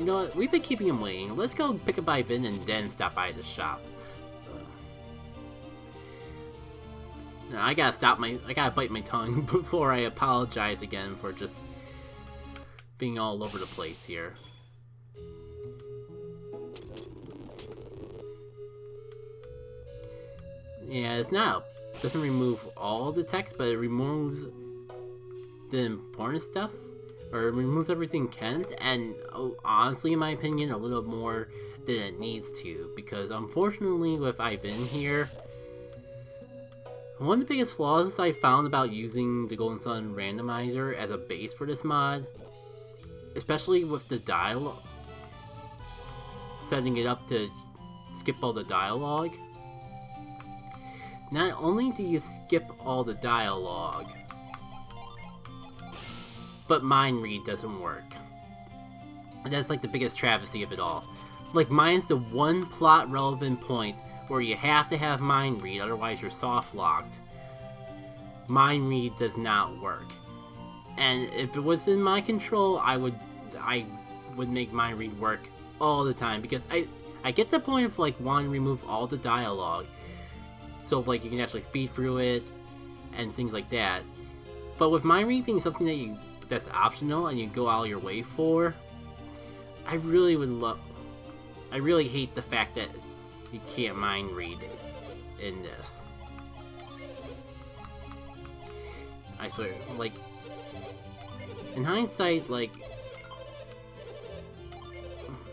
know what? We've been keeping him waiting. Let's go pick up Ivan and then stop by the shop. Now, I gotta bite my tongue before I apologize again for just being all over the place here. Yeah, it's not... doesn't remove all the text, but it removes the important stuff. Or it removes everything it can, and honestly, in my opinion, a little more than it needs to. Because unfortunately, with Ivan here, one of the biggest flaws I found about using the Golden Sun randomizer as a base for this mod, especially with the dialogue, setting it up to skip all the dialogue. Not only do you skip all the dialogue, but mind read doesn't work. And that's like the biggest travesty of it all. Like, mine's the one plot relevant point where you have to have mind read, otherwise you're soft locked. Mind read does not work. And if it was in my control, I would make mind read work all the time, because I get to the point of like wanting to remove all the dialogue, so like you can actually speed through it and things like that. But with mind read being something that's optional and you go out of your way for, I really hate the fact that you can't mind read in this. I swear, like, in hindsight, like,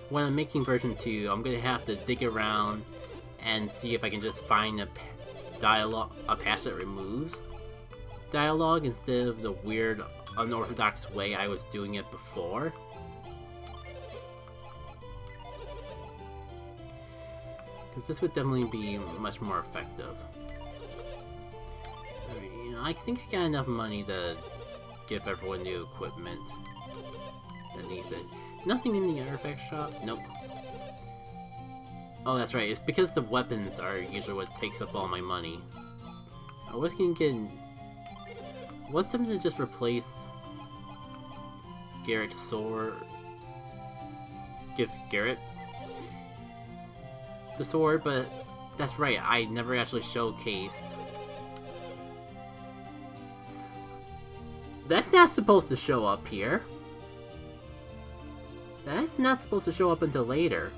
when I'm making version 2, I'm gonna have to dig around and see if I can just find a patch that removes dialogue instead of the weird, unorthodox way I was doing it before. Because this would definitely be much more effective. Alright, you know, I think I got enough money to give everyone new equipment that needs it. Nothing in the artifact shop? Nope. Oh, that's right. It's because the weapons are usually what takes up all my money. I was gonna get... what's something to just replace Garrett's sword? Give Garrett the sword, but that's right, I never actually showcased. That's not supposed to show up here. That's not supposed to show up until later.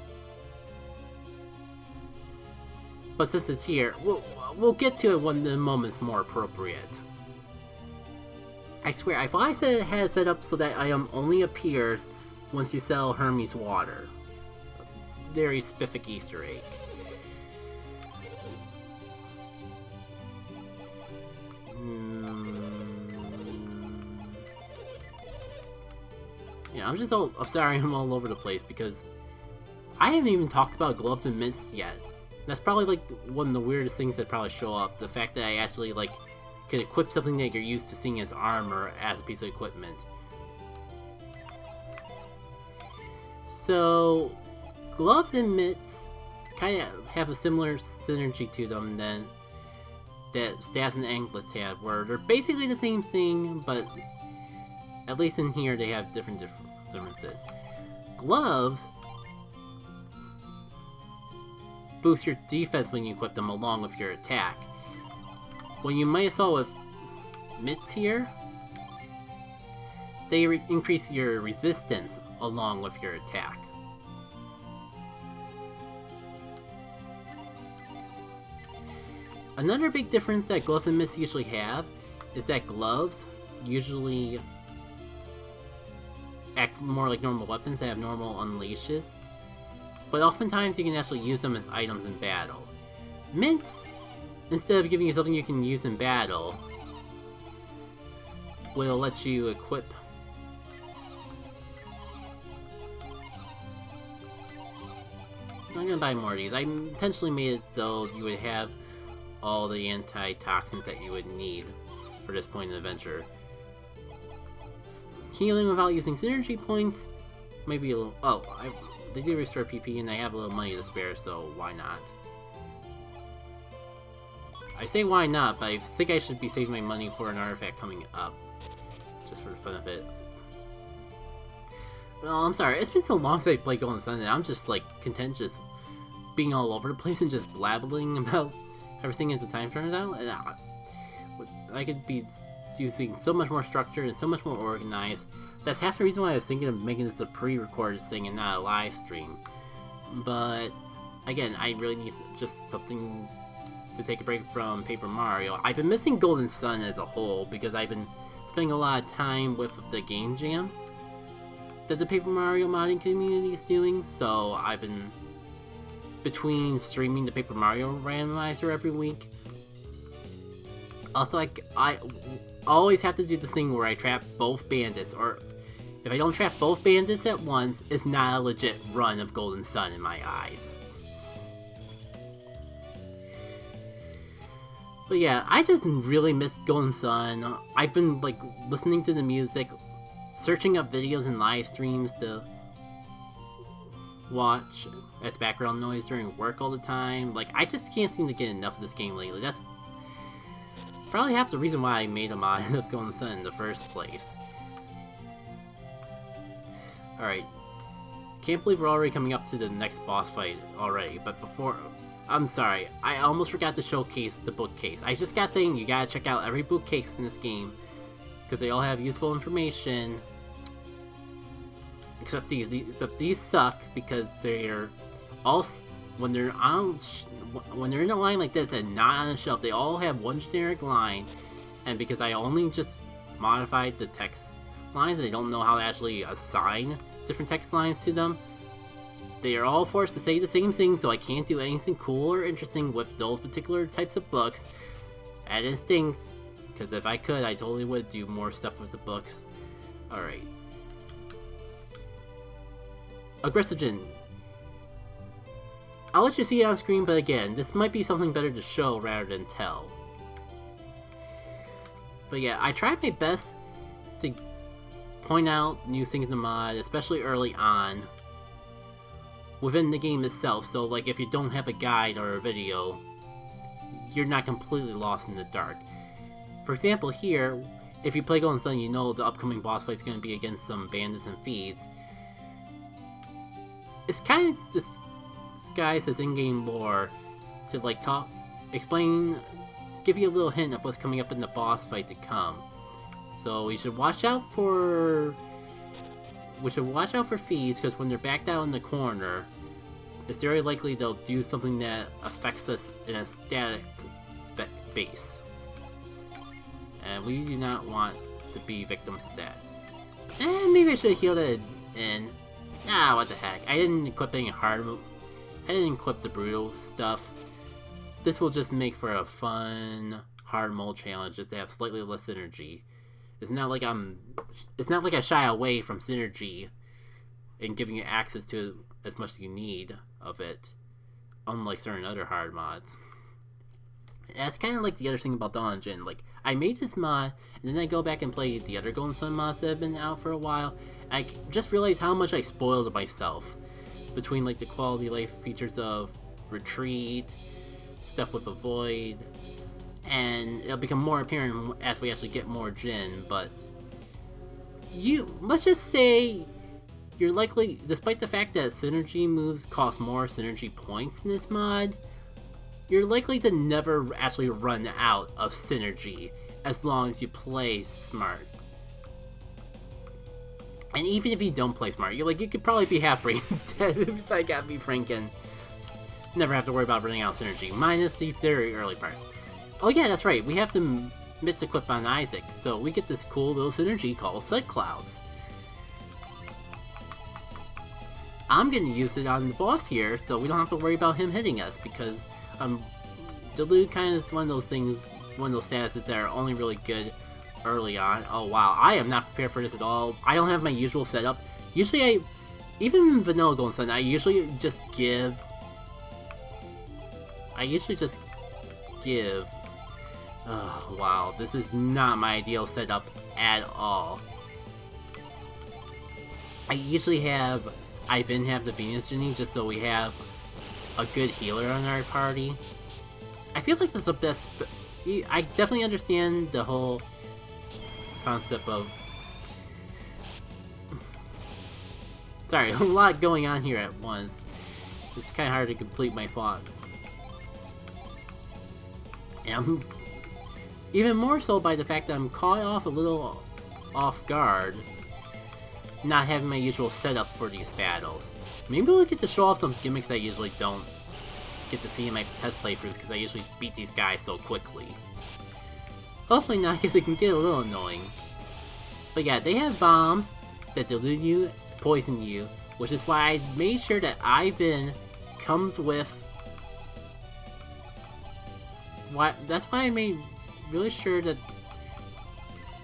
But since it's here, we'll get to it when the moment's more appropriate. I swear, I thought I had it set up so that item only appears once you sell Hermes water. Very spiffy Easter egg. Yeah, I'm sorry I'm all over the place because I haven't even talked about gloves and mitts yet. That's probably like one of the weirdest things that probably show up. The fact that I actually like could equip something that you're used to seeing as armor as a piece of equipment. So, gloves and mitts kind of have a similar synergy to them than that staffs and anklets have, where they're basically the same thing, but at least in here they have differences. Gloves boost your defense when you equip them along with your attack. When you might have saw with mitts here, they increase your resistance along with your attack. Another big difference that gloves and mitts usually have is that gloves usually act more like normal weapons that have normal unleashes, but oftentimes you can actually use them as items in battle. Mitts, instead of giving you something you can use in battle, will let you equip I'm gonna buy more of these. I intentionally made it so you would have all the anti-toxins that you would need for this point in the adventure. Healing without using synergy points, maybe a little... oh, they do restore PP and I have a little money to spare, so why not? I say why not, but I think I should be saving my money for an artifact coming up. Just for the fun of it. Well, I'm sorry, it's been so long since I played Golden Sun that I'm just, like, content just being all over the place and just blabbling about everything as the time turns out. And I could be using so much more structure and so much more organized. That's half the reason why I was thinking of making this a pre-recorded thing and not a live stream. But, again, I really need just something to take a break from Paper Mario. I've been missing Golden Sun as a whole because I've been spending a lot of time with the game jam that the Paper Mario modding community is doing, so I've been between streaming the Paper Mario randomizer every week. Also, I always have to do this thing where I trap both bandits, or if I don't trap both bandits at once, it's not a legit run of Golden Sun in my eyes. But yeah, I just really missed Golden Sun. I've been, like, listening to the music, searching up videos and live streams to watch as background noise during work all the time. Like, I just can't seem to get enough of this game lately. That's probably half the reason why I made a mod of Golden Sun in the first place. Alright. Can't believe we're already coming up to the next boss fight already, but before... I'm sorry, I almost forgot to showcase the bookcase. I just got saying you gotta check out every bookcase in this game, because they all have useful information. Except these suck, because they're all... When they're in a line like this and not on a shelf, they all have one generic line, and because I only just modified the text lines and I don't know how to actually assign different text lines to them, they are all forced to say the same thing, so I can't do anything cool or interesting with those particular types of books. And it stinks, because if I could, I totally would do more stuff with the books. Alright. Aggressive Djinn. I'll let you see it on screen, but again, this might be something better to show rather than tell. But yeah, I tried my best to point out new things in the mod, especially early on, within the game itself, so like if you don't have a guide or a video, you're not completely lost in the dark. For example, here, if you play Golden Sun, you know the upcoming boss fight is going to be against some bandits and thieves. It's kind of disguised as in-game lore to like explain, give you a little hint of what's coming up in the boss fight to come. So you should watch out for thieves, because when they're backed out in the corner, it's very likely they'll do something that affects us in a static base. And we do not want to be victims of that. And maybe I should have healed it in. Ah, what the heck. I didn't equip any I didn't equip the brutal stuff. This will just make for a fun hard mode challenge, just to have slightly less synergy. It's not like I shy away from synergy and giving you access to as much as you need of it, unlike certain other hard mods. And that's kind of like the other thing about Dawn of Djinn. Like, I made this mod, and then I go back and play the other Golden Sun mods that have been out for a while, and I just realized how much I spoiled myself between like the quality of life features of retreat, stuff with a void, and it'll become more apparent as we actually get more Djinn. But let's just say you're likely, despite the fact that synergy moves cost more synergy points in this mod, you're likely to never actually run out of synergy as long as you play smart. And even if you don't play smart, you could probably be half brain dead if I got me franken. Never have to worry about running out of synergy, minus these very early parts. Oh yeah, that's right, we have the mitts equipped on Isaac, so we get this cool little synergy called Set Clouds. I'm gonna use it on the boss here, so we don't have to worry about him hitting us, because Delude kind of is one of those things, one of those statuses that are only really good early on. Oh wow, I am not prepared for this at all. I don't have my usual setup. Usually even in vanilla Golden Sun, I usually just give... Oh wow, this is not my ideal setup at all. I usually have Ivan have the Venus Genie just so we have a good healer on our party. I feel like that's the best... I definitely understand the whole concept of Sorry, a lot going on here at once. It's kind of hard to complete my thoughts. And I'm even more so by the fact that I'm caught off a little off guard, not having my usual setup for these battles. Maybe we'll get to show off some gimmicks I usually don't get to see in my test playthroughs because I usually beat these guys so quickly. Hopefully not, because it can get a little annoying. But yeah, they have bombs that delude you, poison you, which is why I made sure that Ivan comes with... That's why I made really sure that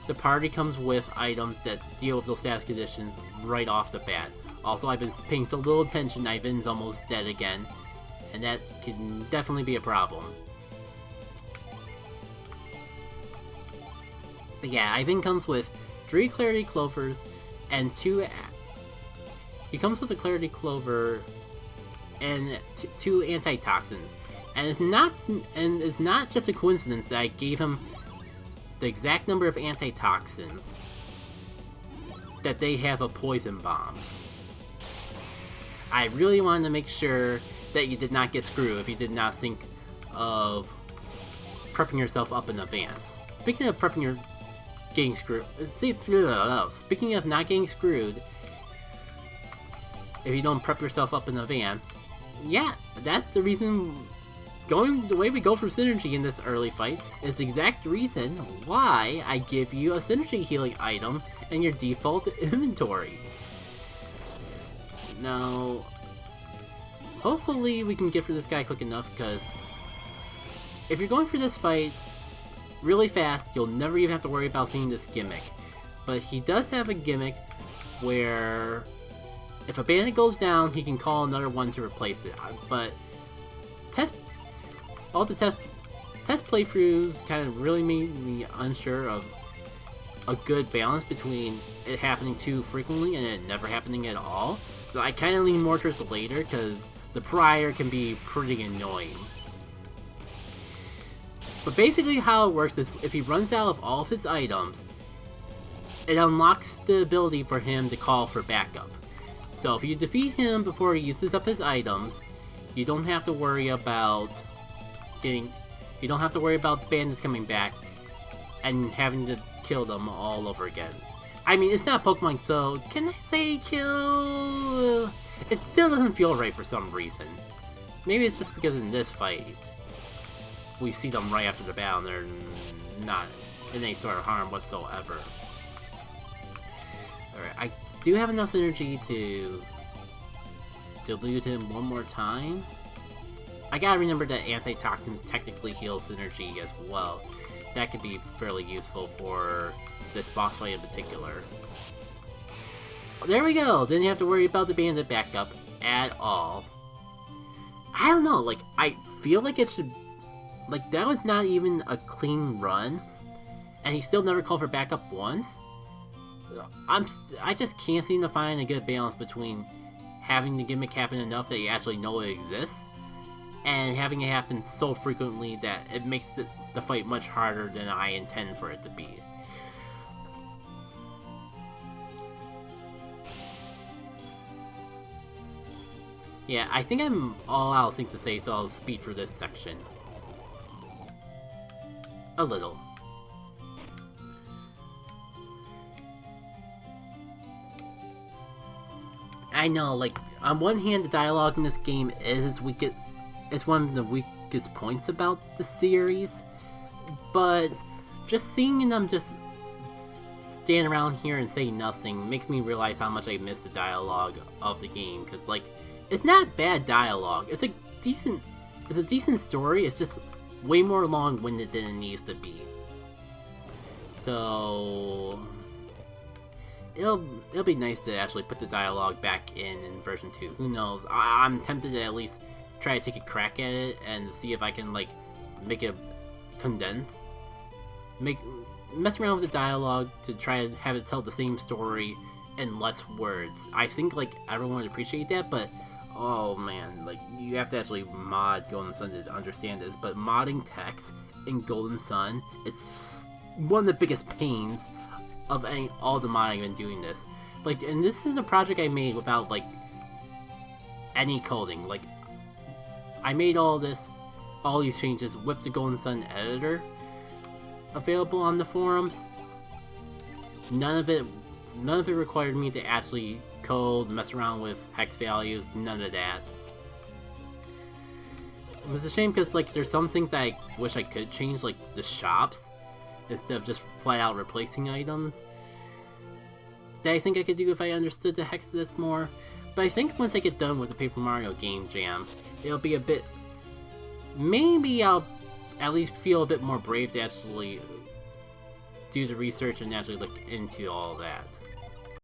the party comes with items that deal with those status conditions right off the bat. Also, I've been paying so little attention, Ivan's almost dead again, and that can definitely be a problem. But yeah, Ivan comes with 3 Clarity Clovers and 2... He comes with a Clarity Clover and 2 Antitoxins. And it's not just a coincidence that I gave him the exact number of antitoxins that they have a poison bomb. I really wanted to make sure that you did not get screwed if you did not think of prepping yourself up in advance. Speaking of getting screwed, speaking of not getting screwed, if you don't prep yourself up in advance, yeah, that's the reason. Going the way we go for synergy in this early fight is the exact reason why I give you a synergy healing item in your default inventory. Now, hopefully we can get through this guy quick enough, because if you're going for this fight really fast, you'll never even have to worry about seeing this gimmick. But he does have a gimmick where if a bandit goes down, he can call another one to replace it. But all the test playthroughs kind of really made me unsure of a good balance between it happening too frequently and it never happening at all. So I kind of lean more towards the later, because the prior can be pretty annoying. But basically how it works is if he runs out of all of his items, it unlocks the ability for him to call for backup. So if you defeat him before he uses up his items, you don't have to worry about the bandits coming back and having to kill them all over again. I mean, it's not Pokemon, so can I say kill? It still doesn't feel right for some reason. Maybe it's just because in this fight, we see them right after the battle and they're not in any sort of harm whatsoever. Alright, I do have enough energy to delude him one more time. I gotta remember that antitoxins technically heal synergy as well. That could be fairly useful for this boss fight in particular. There we go! Didn't have to worry about the bandit backup at all. I don't know, like, I feel like it should... Like, that was not even a clean run, and he still never called for backup once? I just can't seem to find a good balance between having the gimmick happen enough that you actually know it exists, and having it happen so frequently that it makes the fight much harder than I intend for it to be. Yeah, I think I'm all out of things to say, so I'll speed through this section. A little. I know, like, on one hand, the dialogue in this game is one of the weakest points about the series, but just seeing them just stand around here and say nothing makes me realize how much I miss the dialogue of the game, because, like, it's not bad dialogue. It's a decent story. It's just way more long-winded than it needs to be. So it'll be nice to actually put the dialogue back in version 2. Who knows? I'm tempted to at least try to take a crack at it and see if I can, like, make it condensed. Mess around with the dialogue to try to have it tell the same story in less words. I think, like, everyone would appreciate that, but oh man, like, you have to actually mod Golden Sun to understand this, but modding text in Golden Sun is one of the biggest pains of all the modding I've been doing this. Like, and this is a project I made without, like, any coding. Like, I made all these changes with the Golden Sun editor available on the forums. None of it required me to actually code, mess around with hex values, none of that. It was a shame because, like, there's some things that I wish I could change, like the shops, instead of just flat out replacing items, that I think I could do if I understood the hex of this more. But I think once I get done with the Paper Mario Game Jam, it'll be a bit... Maybe I'll at least feel a bit more brave to actually do the research and actually look into all that.